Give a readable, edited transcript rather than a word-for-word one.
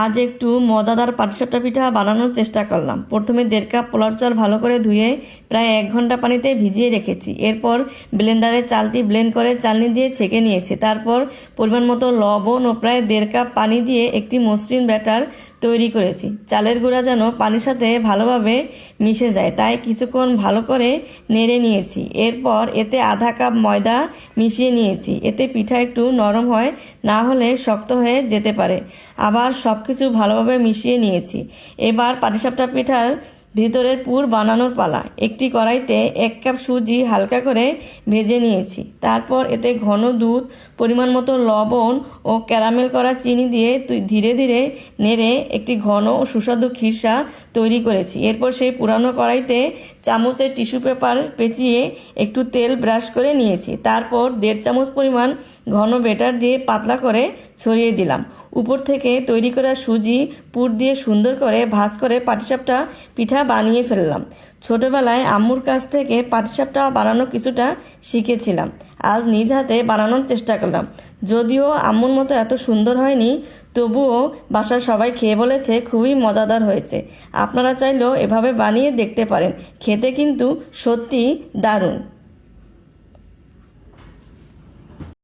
আজ একটু মজাদার পাটিসাপটা পিঠা বানানোর চেষ্টা করলাম। প্রথমে 1.5 কাপ পোলার চাল ভালো করে ধুয়ে প্রায় 1 ঘন্টা পানিতে ভিজিয়ে রেখেছি। এরপর ব্লেন্ডারে চালটি ব্লেন্ড করে চালনি দিয়ে ছেঁকে নিয়েছি। তারপর পরিমাণ মতো লবণ ও প্রায় 1.5 কাপ পানি দিয়ে একটি মসৃণ ব্যাটার তৈরি করেছি। চালের গুঁড়া যেন পানির সাথে ভালোভাবে মিশে যায়, তাই কিছুক্ষণ ভালো করে নেড়ে নিয়েছি। এরপর এতে আধা কাপ ময়দা মিশিয়ে নিয়েছি। এতে পিঠা একটু নরম হয়, না হলে শক্ত হয়ে যেতে পারে। আবার সব কিছু ভালোভাবে মিশিয়ে নিয়েছি। এবার পাটিসাপটা পিঠার ভিতরের পুর বানানোর পালা। একটি কড়াইতে 1 কাপ সুজি হালকা করে ভেজে নিয়েছি। তারপর এতে ঘন দুধ, পরিমাণ মতো লবণ ও ক্যারামেল করা চিনি দিয়ে ধীরে ধীরে নেড়ে একটি ঘন ও সুস্বাদু খিরসা তৈরি করেছি। এরপর সেই পুরানো কড়াইতে চামচের টিস্যু পেপার পেঁচিয়ে একটু তেল ব্রাশ করে নিয়েছি। তারপর 1.5 চামচ পরিমাণ ঘন ব্যাটার দিয়ে পাতলা করে ছড়িয়ে দিলাম। উপর থেকে তৈরি করা সুজি পুর দিয়ে সুন্দর করে ভাঁজ করে পাটিসাপটা পিঠা বানিয়ে ফেললাম। ছোটবেলায় আম্মুর কাছ থেকে পাটিসাপটা বানানো কিছুটা শিখেছিলাম। আজ নিজ হাতে বানানোর চেষ্টা করলাম। যদিও আম্মুর মতো এত সুন্দর হয়নি, তবুও বাসার সবাই খেয়ে বলেছে খুবই মজাদার হয়েছে। আপনারা চাইলেও এভাবে বানিয়ে দেখতে পারেন। খেতে কিন্তু সত্যি দারুণ।